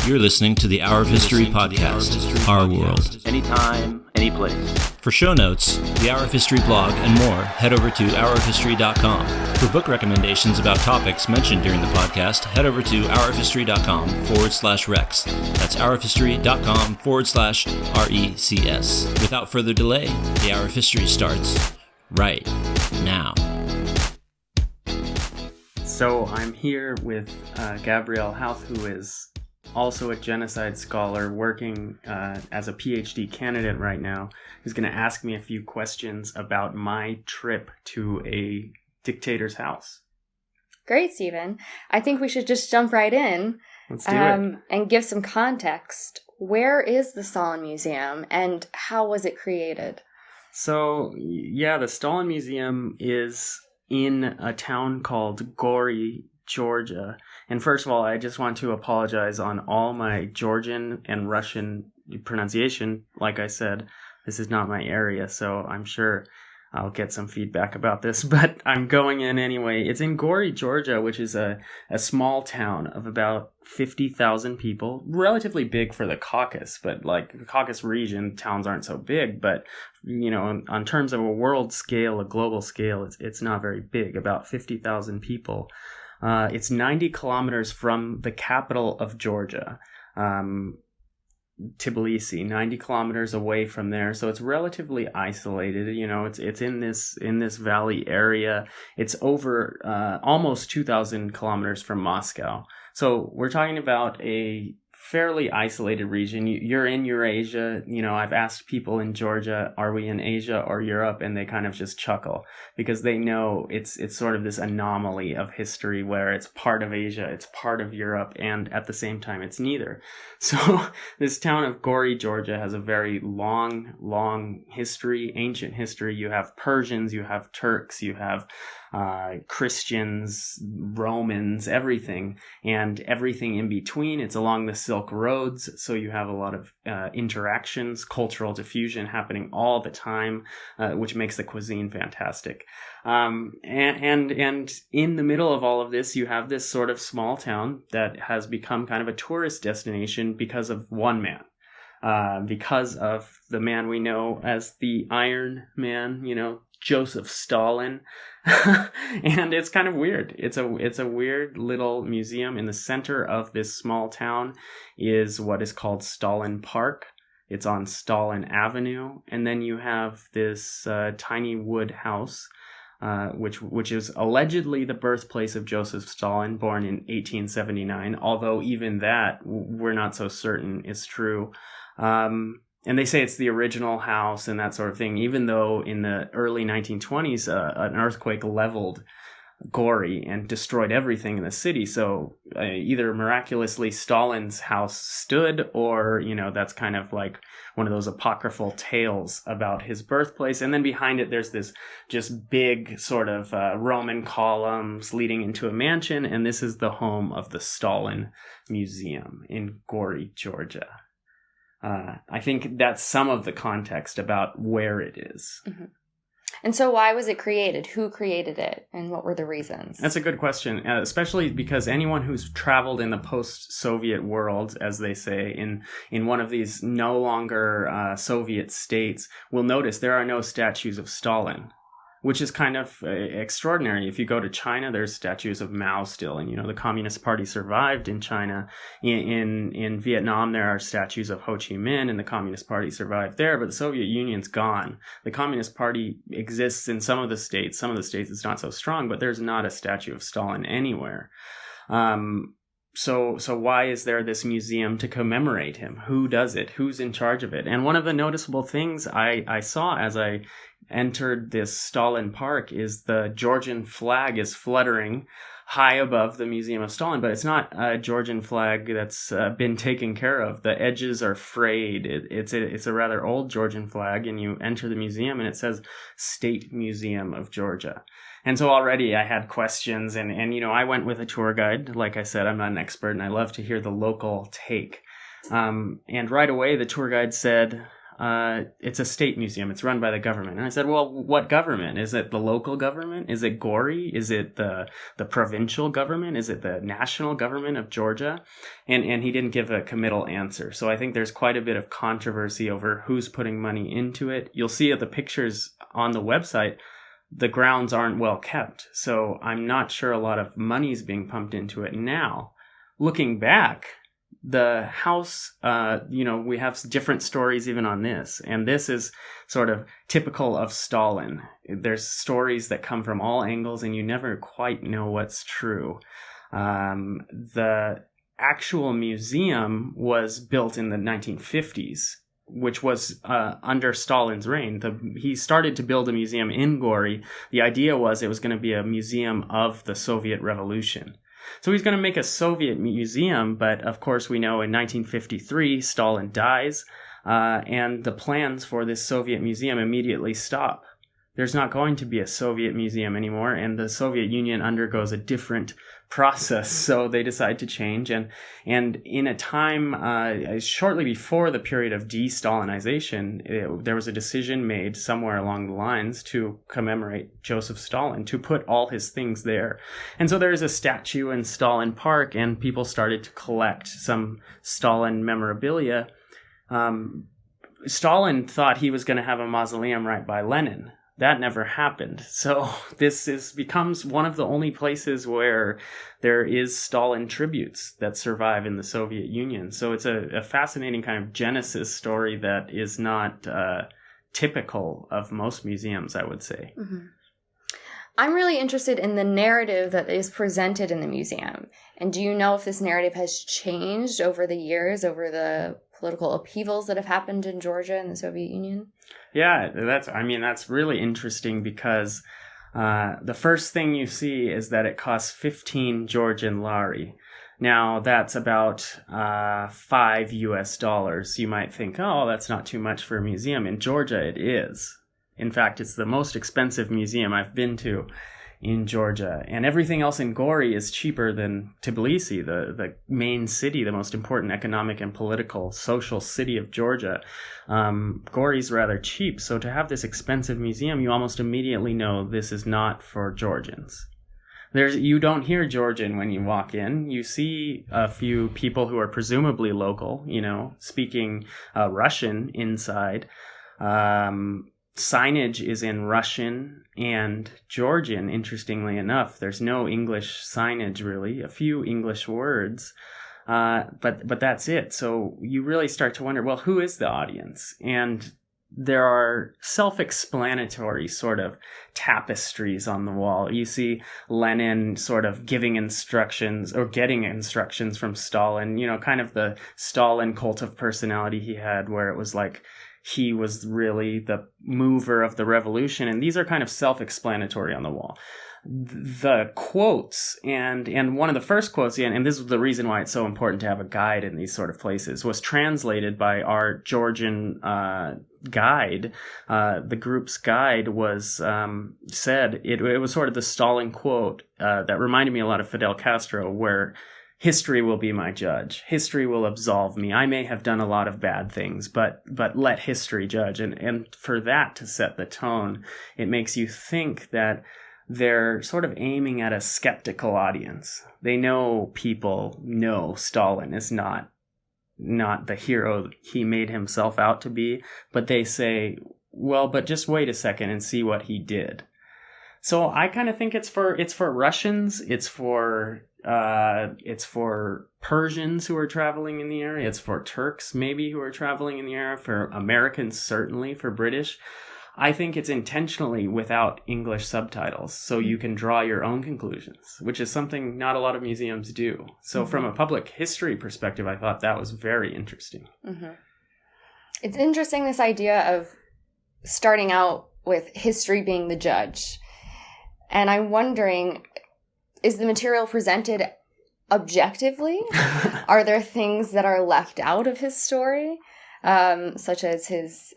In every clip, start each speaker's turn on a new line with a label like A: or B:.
A: You're listening to the Hour of History podcast, Our World.
B: Anytime, any place.
A: For show notes, the Hour of History blog, and more, head over to hourofhistory.com. For book recommendations about topics mentioned during the podcast, head over to hourofhistory.com/rex. That's hourofhistory.com/RECS. Without further delay, the Hour of History starts right now.
C: So I'm here with Gabrielle Hauth, who is also a genocide scholar working as a PhD candidate right now, who's going to ask me a few questions about my trip to a dictator's house.
D: Great, Stephen. I think we should just jump right in.
C: Let's do it.
D: And give some context. Where is the Stalin Museum and how was it created?
C: So, yeah, the Stalin Museum is in a town called Gori, Georgia. And first of all, I just want to apologize on all my Georgian and Russian pronunciation. Like I said, this is not my area, so I'm sure I'll get some feedback about this, but I'm going in anyway. It's in Gori, Georgia, which is a small town of about 50,000 people, relatively big for the Caucasus, but like the Caucasus region, towns aren't so big, but you know, on terms of a world scale, a global scale, it's not very big, about 50,000 people. It's 90 kilometers from the capital of Georgia, Tbilisi, 90 kilometers away from there. So it's relatively isolated. You know, it's in this valley area. It's over almost 2,000 kilometers from Moscow. So we're talking about a fairly isolated region. You're in Eurasia. You know, I've asked people in Georgia, are we in Asia or Europe? And they kind of just chuckle because they know it's sort of this anomaly of history where it's part of Asia, it's part of Europe, and at the same time, it's neither. So this town of Gori, Georgia has a very long history, ancient history. You have Persians, you have Turks, you have Christians, Romans, everything, and everything in between. It's along the Silk Roads, so you have a lot of interactions, cultural diffusion happening all the time, which makes the cuisine fantastic. And in the middle of all of this, you have this sort of small town that has become kind of a tourist destination because of one man. Because of the man we know as the Iron Man, you know, Joseph Stalin. And it's kind of weird. It's a weird little museum. In the center of this small town is what is called Stalin Park. It's on Stalin Avenue. And then you have this tiny wood house, which is allegedly the birthplace of Joseph Stalin, born in 1879. Although even that, we're not so certain is true. And they say it's the original house and that sort of thing, even though in the early 1920s, an earthquake leveled Gori and destroyed everything in the city. So either miraculously Stalin's house stood, or, you know, that's kind of like one of those apocryphal tales about his birthplace. And then behind it, there's this just big sort of Roman columns leading into a mansion. And this is the home of the Stalin Museum in Gori, Georgia. I think that's some of the context about where it is.
D: Mm-hmm. And so why was it created? Who created it? And what were the reasons?
C: That's a good question, especially because anyone who's traveled in the post-Soviet world, as they say, in one of these no longer Soviet states, will notice there are no statues of Stalin, which is kind of extraordinary. If you go to China, there's statues of Mao still, and you know the Communist Party survived in China. In Vietnam, there are statues of Ho Chi Minh, and the Communist Party survived there. But the Soviet Union's gone. The Communist Party exists in some of the states. Some of the states it's not so strong, but there's not a statue of Stalin anywhere. So why is there this museum to commemorate him? Who does it? Who's in charge of it? And one of the noticeable things I saw as I entered this Stalin Park is the Georgian flag is fluttering high above the Museum of Stalin, but it's not a Georgian flag that's been taken care of. The edges are frayed. It's a rather old Georgian flag, and you enter the museum and it says State Museum of Georgia. And so already I had questions, and you know, I went with a tour guide. Like I said, I'm not an expert, and I love to hear the local take. And right away, the tour guide said, it's a state museum. It's run by the government. And I said, well, what government? Is it the local government? Is it Gori? Is it the provincial government? Is it the national government of Georgia? And he didn't give a committal answer. So I think there's quite a bit of controversy over who's putting money into it. You'll see at the pictures on the website, the grounds aren't well kept. So I'm not sure a lot of money's being pumped into it now. Looking back, the house, we have different stories even on this. And this is sort of typical of Stalin. There's stories that come from all angles and you never quite know what's true. The actual museum was built in the 1950s, which was under Stalin's reign. He started to build a museum in Gori. The idea was it was going to be a museum of the Soviet Revolution. So he's going to make a Soviet museum, but of course we know in 1953 Stalin dies, and the plans for this Soviet museum immediately stop. There's not going to be a Soviet museum anymore, and the Soviet Union undergoes a different process, so they decide to change. And in a time shortly before the period of de-Stalinization, there was a decision made somewhere along the lines to commemorate Joseph Stalin, to put all his things there. And so there is a statue in Stalin Park, and people started to collect some Stalin memorabilia. Stalin thought he was going to have a mausoleum right by Lenin. That never happened. So this becomes one of the only places where there is Stalin tributes that survive in the Soviet Union. So it's a fascinating kind of genesis story that is not typical of most museums, I would say.
D: Mm-hmm. I'm really interested in the narrative that is presented in the museum. And do you know if this narrative has changed over the years, over the political upheavals that have happened in Georgia and the Soviet Union?
C: Yeah, that's really interesting because the first thing you see is that it costs 15 Georgian lari. Now, that's about $5 US. You might think, oh, that's not too much for a museum. In Georgia, it is. In fact, it's the most expensive museum I've been to in Georgia. And everything else in Gori is cheaper than Tbilisi, the main city, the most important economic and political, social city of Georgia. Gori's rather cheap. So to have this expensive museum, you almost immediately know this is not for Georgians. You don't hear Georgian when you walk in. You see a few people who are presumably local, speaking Russian inside. Signage is in Russian and Georgian, interestingly enough. There's no English signage, really. A few English words, but that's it. So you really start to wonder, well, who is the audience? And there are self-explanatory sort of tapestries on the wall. You see Lenin sort of giving instructions or getting instructions from Stalin, kind of the Stalin cult of personality he had, where it was like, he was really the mover of the revolution. And these are kind of self-explanatory on the wall. The quotes, and one of the first quotes, and this is the reason why it's so important to have a guide in these sort of places, was translated by our Georgian guide. The group's guide was said, it was sort of the Stalin quote that reminded me a lot of Fidel Castro, where history will be my judge. History will absolve me. I may have done a lot of bad things, but let history judge. And for that to set the tone, it makes you think that they're sort of aiming at a skeptical audience. They know people know Stalin is not the hero he made himself out to be, but they say, well, but just wait a second and see what he did. So I kind of think it's for Russians, it's for Persians who are traveling in the area, it's for Turks maybe who are traveling in the area, for Americans certainly, for British. I think it's intentionally without English subtitles, so you can draw your own conclusions, which is something not a lot of museums do. So from a public history perspective, I thought that was very interesting. Mm-hmm.
D: It's interesting, this idea of starting out with history being the judge. And I'm wondering, is the material presented objectively? Are there things that are left out of his story, such as his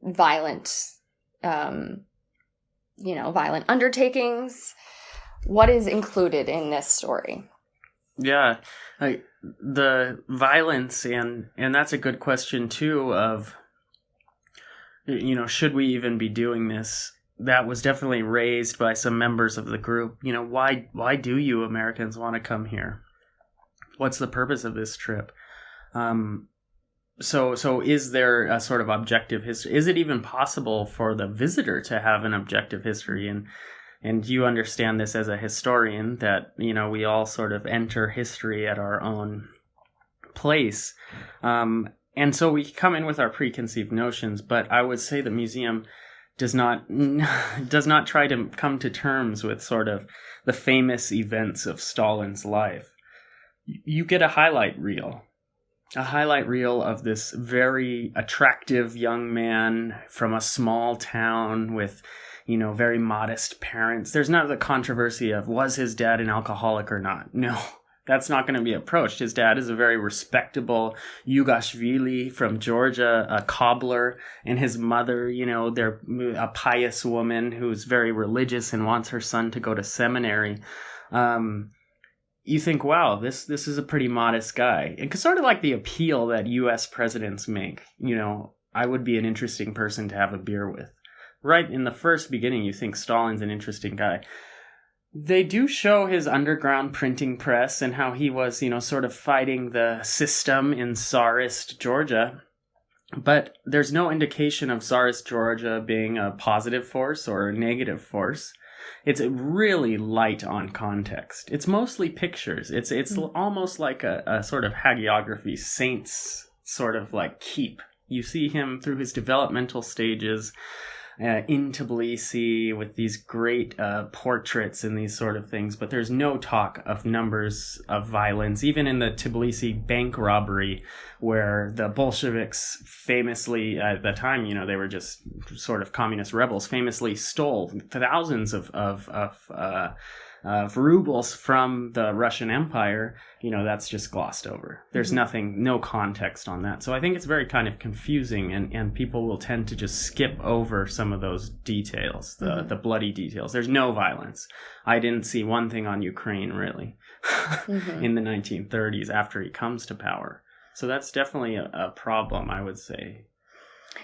D: violent undertakings? What is included in this story?
C: Yeah, the violence, and that's a good question too, of should we even be doing this? That was definitely raised by some members of the group. Why do you Americans want to come here? What's the purpose of this trip? So is there a sort of objective history? Is it even possible for the visitor to have an objective history? And you understand this as a historian, that, we all sort of enter history at our own place. And so we come in with our preconceived notions, but I would say the museum does not try to come to terms with sort of the famous events of Stalin's life. You get a highlight reel of this very attractive young man from a small town with, very modest parents. There's none of the controversy of, was his dad an alcoholic or not? No. That's not going to be approached. His dad is a very respectable Yugashvili from Georgia, a cobbler, and his mother, they're a pious woman who's very religious and wants her son to go to seminary. You think, wow, this is a pretty modest guy. It's sort of like the appeal that U.S. presidents make. I would be an interesting person to have a beer with. Right in the first beginning, you think Stalin's an interesting guy. They do show his underground printing press and how he was, sort of fighting the system in Tsarist Georgia. But there's no indication of Tsarist Georgia being a positive force or a negative force. It's really light on context. It's mostly pictures. It's almost like a sort of hagiography, saints sort of like keep. You see him through his developmental stages, in Tbilisi with these great portraits and these sort of things, but there's no talk of numbers of violence. Even in the Tbilisi bank robbery, where the Bolsheviks famously, at the time, they were just sort of communist rebels, famously stole thousands of rubles from the Russian Empire, that's just glossed over. There's no context on that. So I think it's very kind of confusing, and people will tend to just skip over some of those details, the bloody details. There's no violence. I didn't see one thing on Ukraine, really, in the 1930s after he comes to power. So that's definitely a problem, I would say.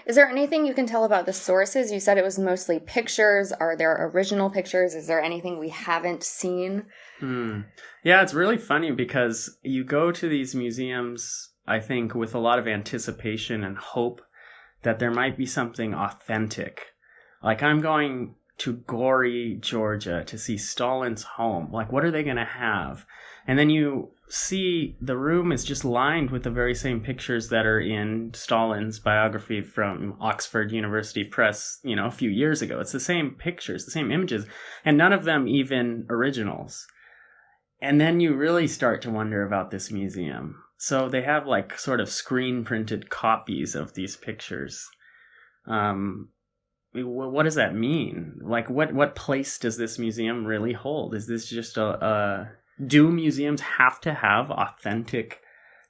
D: Is there anything you can tell about the sources? You said it was mostly pictures. Are there original pictures? Is there anything we haven't seen?
C: Yeah, it's really funny because you go to these museums, I think, with a lot of anticipation and hope that there might be something authentic. Like, I'm going to Gori, Georgia to see Stalin's home. Like, what are they going to have? And then you see the room is just lined with the very same pictures that are in Stalin's biography from Oxford University Press, a few years ago. It's the same pictures, the same images, and none of them even originals. And then you really start to wonder about this museum. So they have like sort of screen printed copies of these pictures. What does that mean? Like, what place does this museum really hold? Is this just do museums have to have authentic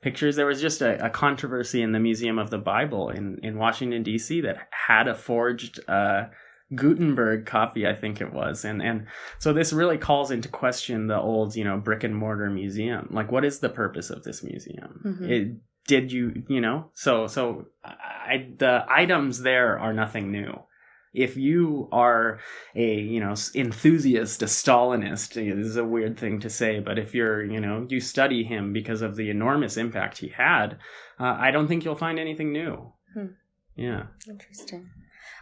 C: pictures? There was just a controversy in the Museum of the Bible in Washington, D.C. that had a forged Gutenberg copy, I think it was. And so this really calls into question the old, brick and mortar museum. Like, what is the purpose of this museum? The items there are nothing new. If you are a, enthusiast, a Stalinist, this is a weird thing to say, but if you're, you study him because of the enormous impact he had, I don't think you'll find anything new. Yeah. Interesting.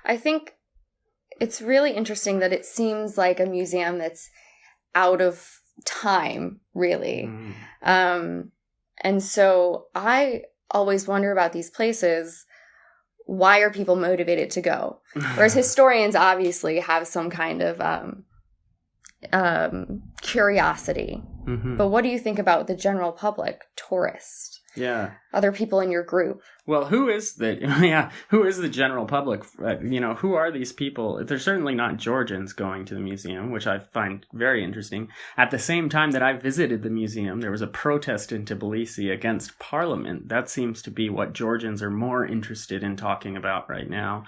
D: I think it's really interesting that it seems like a museum that's out of time, really. And so I always wonder about these places. Why are people motivated to go? Whereas historians obviously have some kind of curiosity. But what do you think about the general public, tourists?
C: Yeah.
D: Other people in your group?
C: Well, who is the general public? Who are these people? They're certainly not Georgians going to the museum, which I find very interesting. At the same time that I visited the museum, there was a protest in Tbilisi against parliament. That seems to be what Georgians are more interested in talking about right now.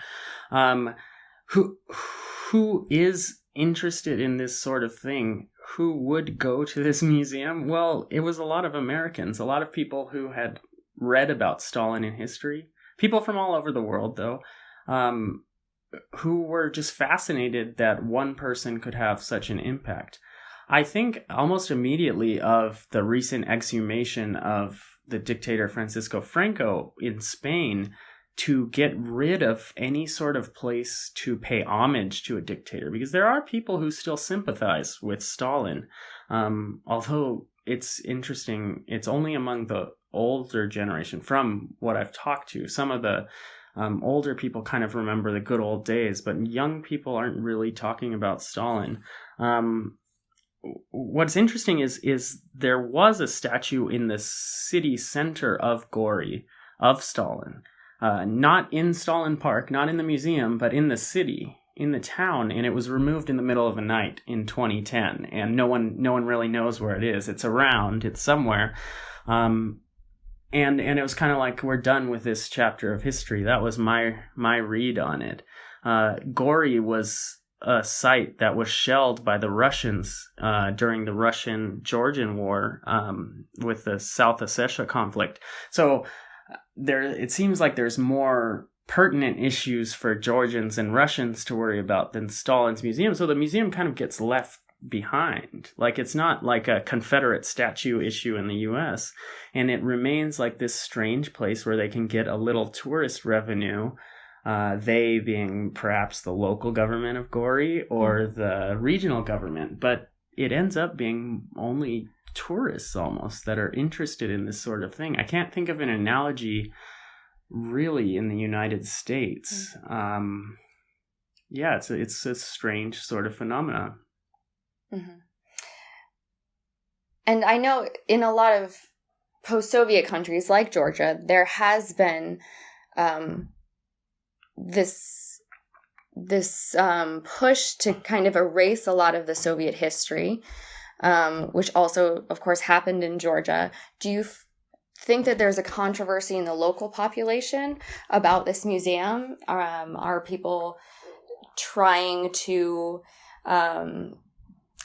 C: Who is interested in this sort of thing? Who would go to this museum? Well, it was a lot of Americans, a lot of people who had read about Stalin in history. People from all over the world, though. who were just fascinated that one person could have such an impact. I think almost immediately of the recent exhumation of the dictator Francisco Franco in Spain, to get rid of any sort of place to pay homage to a dictator, because there are people who still sympathize with Stalin. Although it's interesting, it's only among the older generation, from what I've talked to. Some of the older people kind of remember the good old days, but young people aren't really talking about Stalin. What's interesting is there was a statue in the city center of Gori of Stalin. Not in Stalin Park, not in the museum, but in the city, in the town, and it was removed in the middle of the night in 2010, and no one really knows where it is. It's around, it's somewhere, and it was kind of like, we're done with this chapter of history. That was my read on it. Gori was a site that was shelled by the Russians during the Russian-Georgian War with the South Ossetia conflict. So it seems like there's more pertinent issues for Georgians and Russians to worry about than Stalin's museum. So the museum kind of gets left behind. Like, it's not like a Confederate statue issue in the US, and it remains like this strange place where they can get a little tourist revenue, they being perhaps the local government of Gori or the regional government, but it ends up being only tourists almost that are interested in this sort of thing. I can't think of an analogy really in the United States. It's a strange sort of phenomena.
D: Mm-hmm. And I know in a lot of post-Soviet countries like Georgia, there has been this push to kind of erase a lot of the Soviet history, which also, of course, happened in Georgia. Do you think that there's a controversy in the local population about this museum? Are people trying to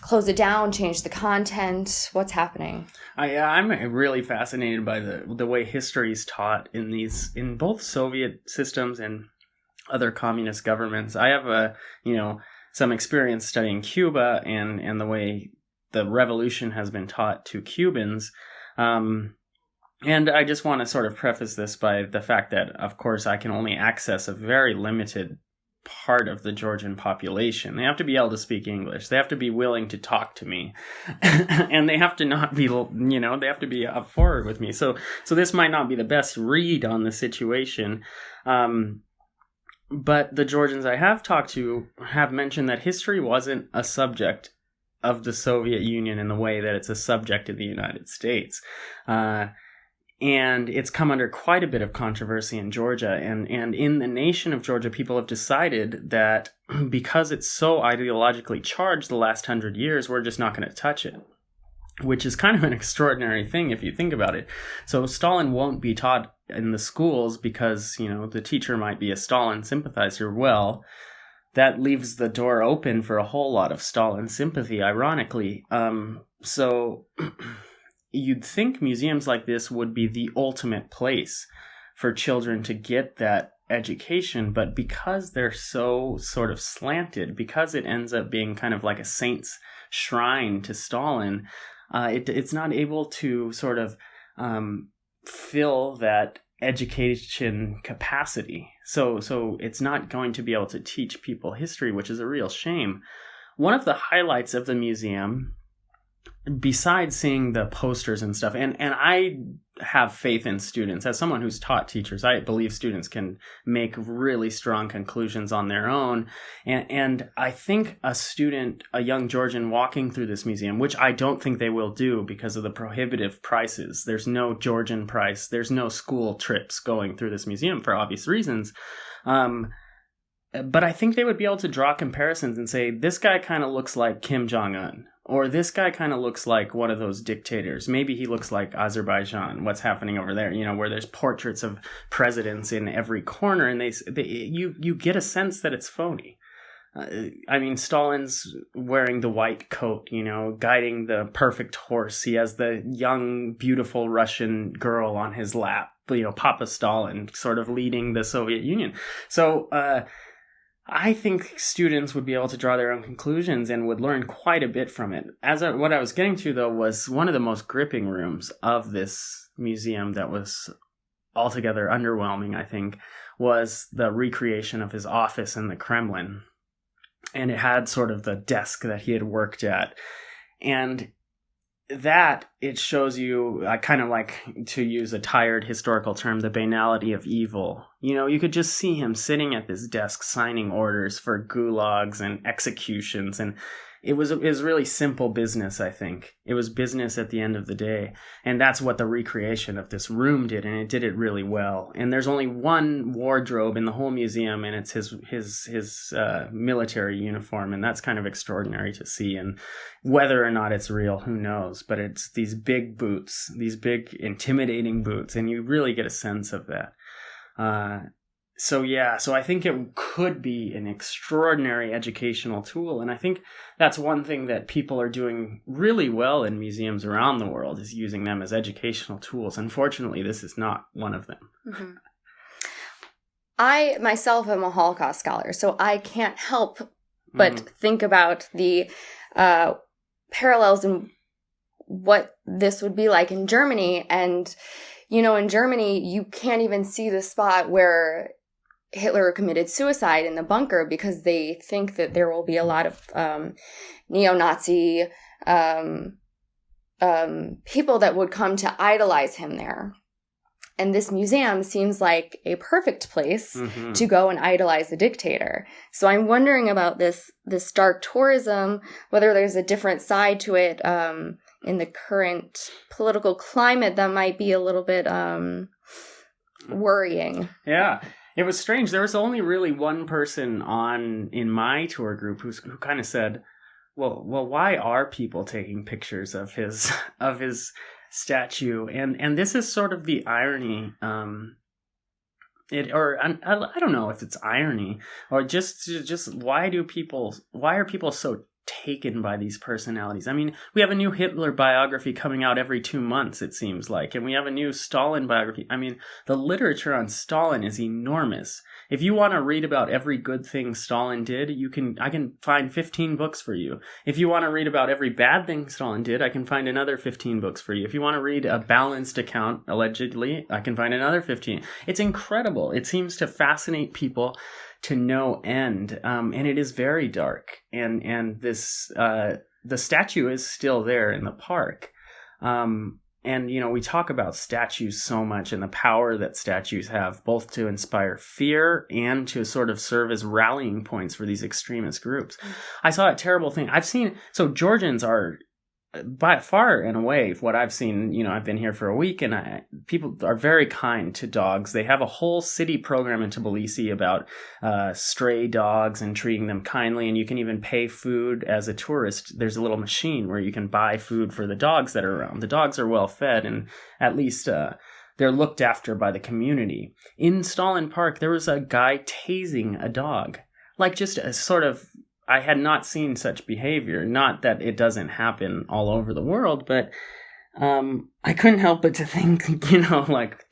D: close it down, change the content? What's happening?
C: I'm really fascinated by the way history is taught in both Soviet systems and other communist governments. I have some experience studying Cuba and the way the revolution has been taught to Cubans. And I just want to sort of preface this by the fact that, of course, I can only access a very limited part of the Georgian population. They have to be able to speak English. They have to be willing to talk to me. And they have to not be, they have to be up forward with me. So this might not be the best read on the situation. But the Georgians I have talked to have mentioned that history wasn't a subject of the Soviet Union in the way that it's a subject in the United States. And it's come under quite a bit of controversy in Georgia. And in the nation of Georgia, people have decided that because it's so ideologically charged the last 100 years, we're just not going to touch it, which is kind of an extraordinary thing if you think about it. So Stalin won't be taught in the schools because, the teacher might be a Stalin sympathizer. Well, that leaves the door open for a whole lot of Stalin sympathy, ironically. So you'd think museums like this would be the ultimate place for children to get that education, but because they're so sort of slanted, because it ends up being kind of like a saint's shrine to Stalin, it's not able to sort of fill that education capacity. So it's not going to be able to teach people history, which is a real shame. One of the highlights of the museum, besides seeing the posters and stuff, and I have faith in students. As someone who's taught teachers, I believe students can make really strong conclusions on their own. And I think a young Georgian walking through this museum, which I don't think they will do because of the prohibitive prices. There's no Georgian price. There's no school trips going through this museum for obvious reasons. But I think they would be able to draw comparisons and say, this guy kind of looks like Kim Jong-un. Or this guy kind of looks like one of those dictators. Maybe he looks like Azerbaijan, what's happening over there, where there's portraits of presidents in every corner, and you get a sense that it's phony. Stalin's wearing the white coat, guiding the perfect horse. He has the young, beautiful Russian girl on his lap, Papa Stalin sort of leading the Soviet Union. So I think students would be able to draw their own conclusions and would learn quite a bit from it. What I was getting to, though, was one of the most gripping rooms of this museum that was altogether underwhelming, I think, was the recreation of his office in the Kremlin. And it had sort of the desk that he had worked at. And that, it shows you, I kind of like to use a tired historical term, the banality of evil. You could just see him sitting at this desk signing orders for gulags and executions. And it was really simple business, I think. It was business at the end of the day. And that's what the recreation of this room did, and it did it really well. And there's only one wardrobe in the whole museum, and it's his military uniform, and that's kind of extraordinary to see. And whether or not it's real, who knows? But it's these big boots, these big intimidating boots, and you really get a sense of that. So I think it could be an extraordinary educational tool. And I think that's one thing that people are doing really well in museums around the world, is using them as educational tools. Unfortunately, this is not one of them.
D: Mm-hmm. I myself am a Holocaust scholar, so I can't help but think about the parallels in what this would be like in Germany. And, in Germany, you can't even see the spot where Hitler committed suicide in the bunker, because they think that there will be a lot of neo-Nazi people that would come to idolize him there. And this museum seems like a perfect place to go and idolize the dictator. So I'm wondering about this dark tourism, whether there's a different side to it in the current political climate that might be a little bit worrying.
C: Yeah. It was strange. There was only really one person in my tour group who kind of said, well, why are people taking pictures of his statue? And this is sort of the irony. I don't know if it's irony, or just why are people so taken by these personalities? I mean, we have a new Hitler biography coming out every 2 months, it seems like, and we have a new Stalin biography. I mean, the literature on Stalin is enormous. If you want to read about every good thing Stalin did, I can find 15 books for you. If you want to read about every bad thing Stalin did, I can find another 15 books for you. If you want to read a balanced account, allegedly, I can find another 15. It's incredible. It seems to fascinate people to no end, and it is very dark. And this the statue is still there in the park, and we talk about statues so much and the power that statues have, both to inspire fear and to sort of serve as rallying points for these extremist groups. I saw a terrible thing. Georgians are, by far and away, what I've seen, I've been here for a week, and people are very kind to dogs. They have a whole city program in Tbilisi about stray dogs and treating them kindly, and you can even pay food as a tourist. There's a little machine where you can buy food for the dogs that are around. The dogs are well fed, and at least they're looked after by the community. In Stalin Park, there was a guy tasing a dog, like just a sort of, I had not seen such behavior. Not that it doesn't happen all over the world, but I couldn't help but to think,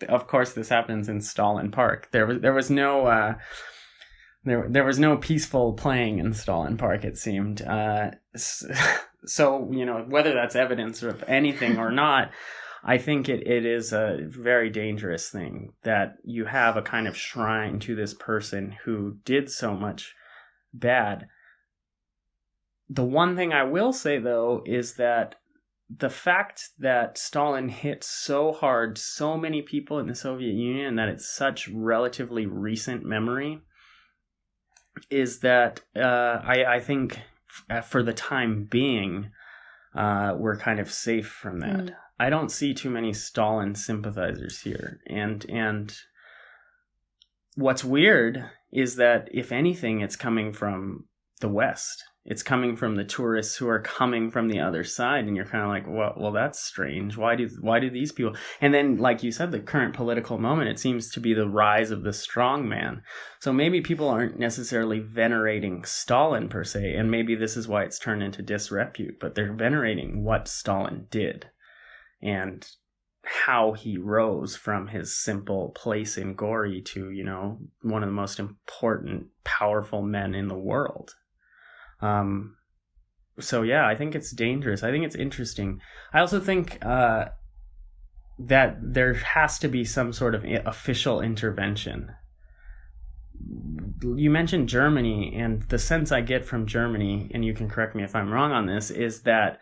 C: of course this happens in Stalin Park. There was no there was no peaceful playing in Stalin Park, it seemed. So whether that's evidence of anything or not, I think it is a very dangerous thing that you have a kind of shrine to this person who did so much bad. The one thing I will say, though, is that the fact that Stalin hit so hard so many people in the Soviet Union, and that it's such relatively recent memory, is that I think for the time being, we're kind of safe from that. I don't see too many Stalin sympathizers here. And what's weird is that, if anything, it's coming from the West. It's coming from the tourists who are coming from the other side, and you're kind of like, well, that's strange. Why do these people? And then, like you said, the current political moment, it seems to be the rise of the strong man. So maybe people aren't necessarily venerating Stalin per se, and maybe this is why it's turned into disrepute, but they're venerating what Stalin did and how he rose from his simple place in Gori to, one of the most important, powerful men in the world. So yeah, I think it's dangerous. I think it's interesting. I also think that there has to be some sort of official intervention. You mentioned Germany, and the sense I get from Germany, and you can correct me if I'm wrong on this, is that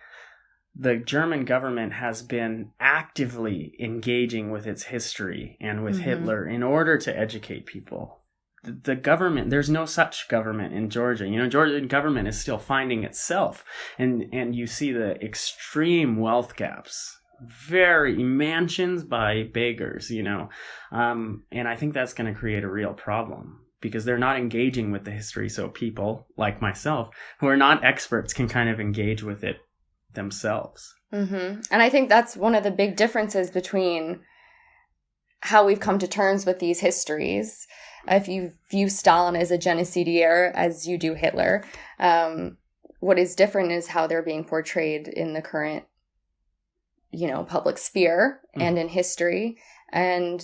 C: the German government has been actively engaging with its history and with Hitler in order to educate people. The government, there's no such government in Georgia. Georgian government is still finding itself. And you see the extreme wealth gaps. Very mansions by beggars, and I think that's going to create a real problem because they're not engaging with the history. So people like myself who are not experts can kind of engage with it themselves.
D: And I think that's one of the big differences between how we've come to terms with these histories. If you view Stalin as a genocidaire, as you do Hitler, what is different is how they're being portrayed in the current, public sphere and in history. And,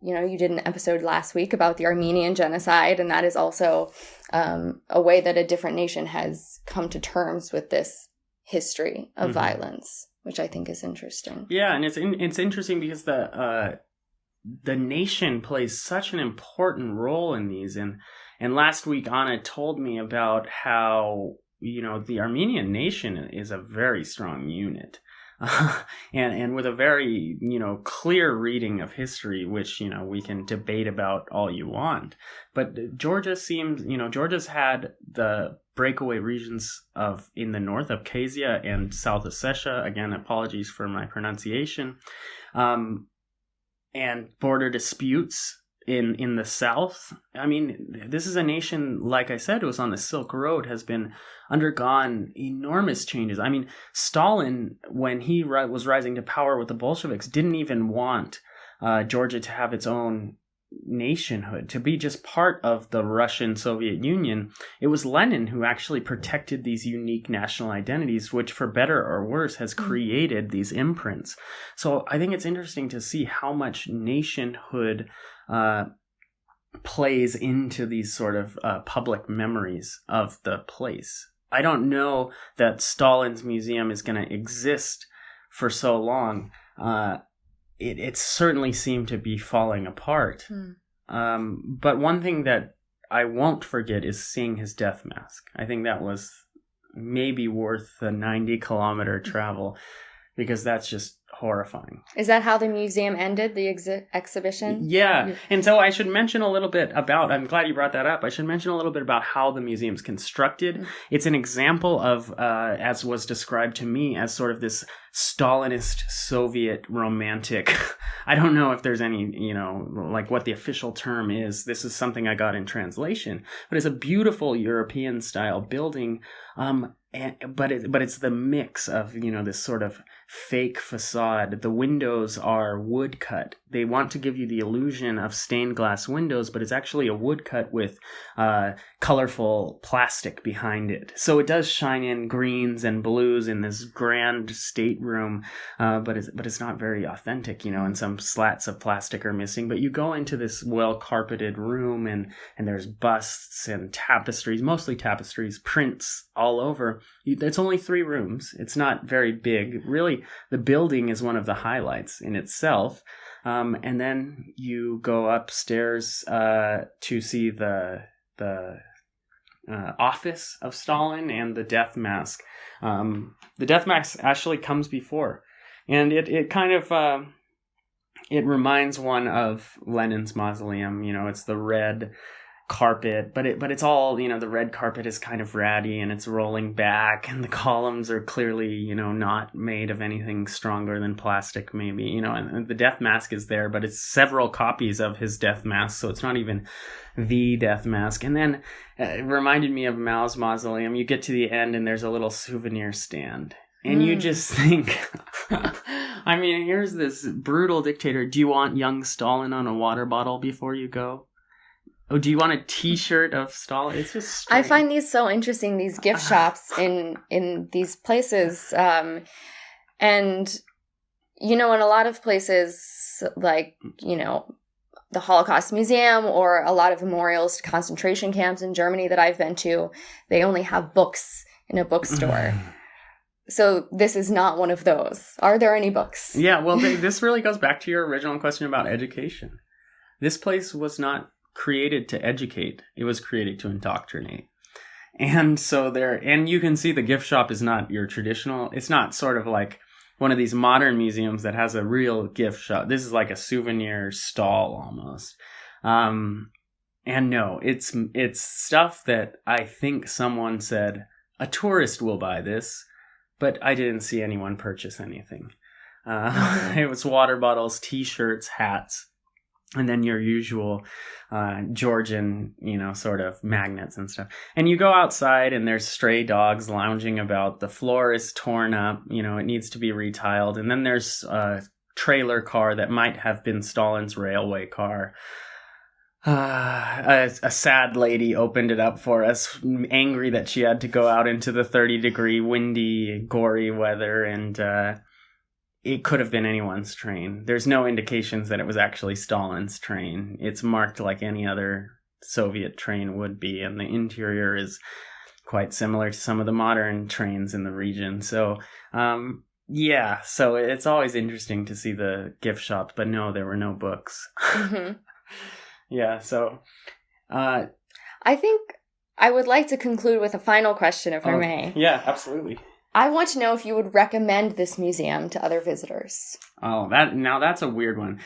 D: you did an episode last week about the Armenian genocide, and that is also a way that a different nation has come to terms with this history of violence, which I think is interesting.
C: Yeah, and it's interesting because the nation plays such an important role in these. And last week, Anna told me about how, the Armenian nation is a very strong unit. And with a very, clear reading of history, which, we can debate about all you want. But Georgia seems, Georgia's had the breakaway regions in the north, Abkhazia and South Ossetia. Again, apologies for my pronunciation. And border disputes in the south. I mean, this is a nation, like I said, it was on the Silk Road, has been undergone enormous changes. I mean, Stalin, when he was rising to power with the Bolsheviks, didn't even want Georgia to have its own nationhood, to be just part of the Russian Soviet Union. It was Lenin who actually protected these unique national identities, which for better or worse has created these imprints. So I think it's interesting to see how much nationhood plays into these sort of public memories of the place. I don't know that Stalin's Museum is going to exist for so long. It certainly seemed to be falling apart. But one thing that I won't forget is seeing his death mask. I think that was maybe worth the 90-kilometer travel because that's just horrifying.
D: Is that how the museum ended, the exhibition?
C: Yeah. And so I should mention a little bit about, I'm glad you brought that up. I should mention a little bit about how the museum's constructed. It's an example of, as was described to me, as sort of this Stalinist Soviet romantic. I don't know if there's any, like what the official term is. This is something I got in translation. But it's a beautiful European style building. But it's the mix of, this sort of fake facade. The windows are woodcut. They want to give you the illusion of stained glass windows, but it's actually a woodcut with colorful plastic behind it. So it does shine in greens and blues in this grand stateroom, but it's not very authentic, and some slats of plastic are missing. But you go into this well-carpeted room and there's busts and tapestries, mostly tapestries, prints all over. It's only 3 rooms. It's not very big. Really, the building is one of the highlights in itself. And then you go upstairs to see the office of Stalin and the death mask. The death mask actually comes before. And it kind of... it reminds one of Lenin's mausoleum. It's the red carpet, but it's all, the red carpet is kind of ratty and it's rolling back, and the columns are clearly, not made of anything stronger than plastic, maybe, and the death mask is there, but it's several copies of his death mask, so it's not even the death mask. And then it reminded me of Mao's mausoleum. You get to the end and there's a little souvenir stand. And you just think, I mean, here's this brutal dictator. Do you want young Stalin on a water bottle before you go? Oh, do you want a T-shirt of Stalin? It's just strange.
D: I find these so interesting, these gift shops in these places. And, in a lot of places, like, the Holocaust Museum or a lot of memorials to concentration camps in Germany that I've been to, they only have books in a bookstore. So this is not one of those. Are there any books?
C: Yeah, well, this really goes back to your original question about education. This place was not created to educate. It was created to indoctrinate. And so and you can see the gift shop is not your traditional, it's not sort of like one of these modern museums that has a real gift shop. This is like a souvenir stall almost. And no, it's stuff that I think someone said, a tourist will buy this. But I didn't see anyone purchase anything. It was water bottles, T-shirts, hats, and then your usual Georgian, sort of magnets and stuff. And you go outside and there's stray dogs lounging about. The floor is torn up. It needs to be retiled. And then there's a trailer car that might have been Stalin's railway car. A sad lady opened it up for us, angry that she had to go out into the 30-degree windy Gori weather, and it could have been anyone's train. There's no indications that it was actually Stalin's train. It's marked like any other Soviet train would be, and the interior is quite similar to some of the modern trains in the region. So so it's always interesting to see the gift shops, but no, there were no books. Mm-hmm. Yeah, so
D: I think I would like to conclude with a final question, if I may.
C: Yeah, absolutely.
D: I want to know if you would recommend this museum to other visitors.
C: Oh, that's a weird one.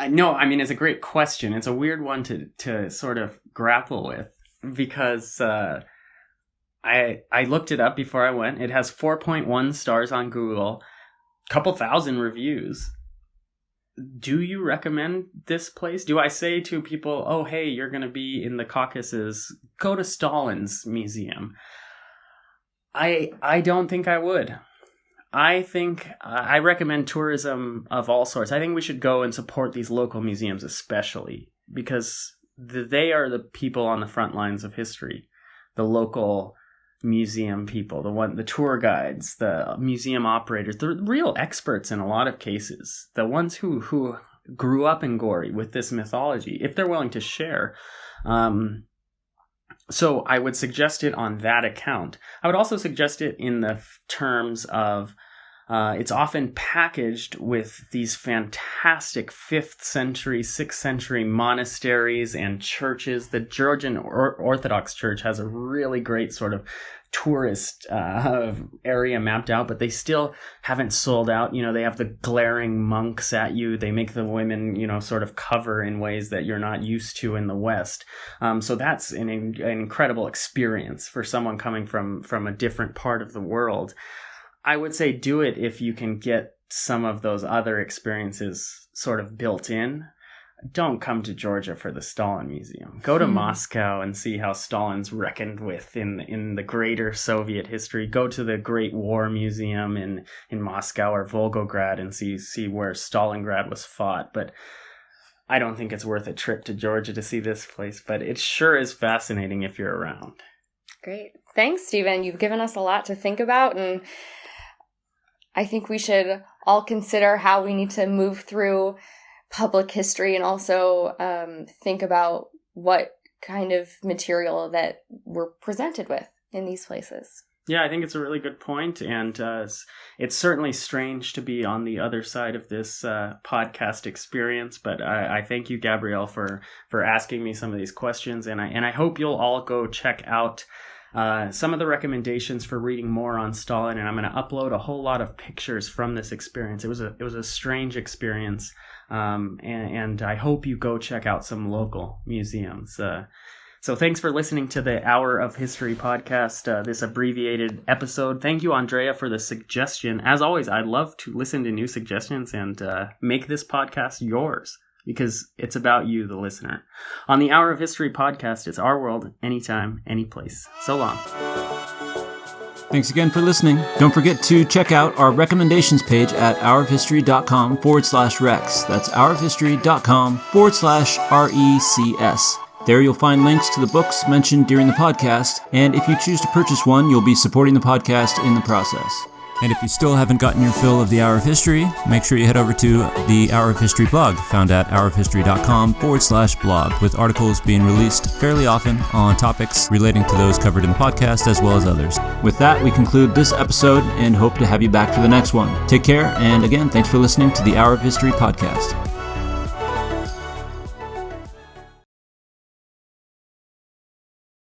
C: No, I mean, it's a great question. It's a weird one to sort of grapple with, because I looked it up before I went. It has 4.1 stars on Google, a couple thousand reviews. Do you recommend this place? Do I say to people, oh, hey, you're going to be in the Caucasus, go to Stalins Museum? I don't think I would. I think I recommend tourism of all sorts. I think we should go and support these local museums, especially because they are the people on the front lines of history. The local museum people, the tour guides, the museum operators, the real experts in a lot of cases, the ones who grew up in Gori with this mythology, if they're willing to share. So I would suggest it on that account. I would also suggest it in the terms of it's often packaged with these fantastic 5th century, 6th century monasteries and churches. The Georgian Orthodox Church has a really great sort of tourist area mapped out, but they still haven't sold out. They have the glaring monks at you. They make the women, sort of cover in ways that you're not used to in the West. So that's an incredible experience for someone coming from a different part of the world. I would say do it if you can get some of those other experiences sort of built in. Don't come to Georgia for the Stalin Museum. Go to Moscow and see how Stalin's reckoned with in the greater Soviet history. Go to the Great War Museum in Moscow or Volgograd and see where Stalingrad was fought. But I don't think it's worth a trip to Georgia to see this place. But it sure is fascinating if you're around.
D: Great. Thanks, Stephen. You've given us a lot to think about, and I think we should all consider how we need to move through public history and also think about what kind of material that we're presented with in these places.
C: Yeah, I think it's a really good point, and it's certainly strange to be on the other side of this podcast experience, but I thank you, Gabrielle, for asking me some of these questions, and I hope you'll all go check out some of the recommendations for reading more on Stalin, and I'm going to upload a whole lot of pictures from this experience. It was a strange experience, and I hope you go check out some local museums. So thanks for listening to the Hour of History podcast, this abbreviated episode. Thank you, Andrea, for the suggestion. As always, I love to listen to new suggestions and make this podcast yours, because it's about you, the listener. On the Hour of History podcast, it's our world, anytime, any place. So long.
A: Thanks again for listening. Don't forget to check out our recommendations page at hourofhistory.com/recs. That's hourofhistory.com/RECS. There you'll find links to the books mentioned during the podcast, and if you choose to purchase one, you'll be supporting the podcast in the process. And if you still haven't gotten your fill of the Hour of History, make sure you head over to the Hour of History blog, found at hourofhistory.com/blog, with articles being released fairly often on topics relating to those covered in the podcast as well as others. With that, we conclude this episode and hope to have you back for the next one. Take care, and again, thanks for listening to the Hour of History podcast.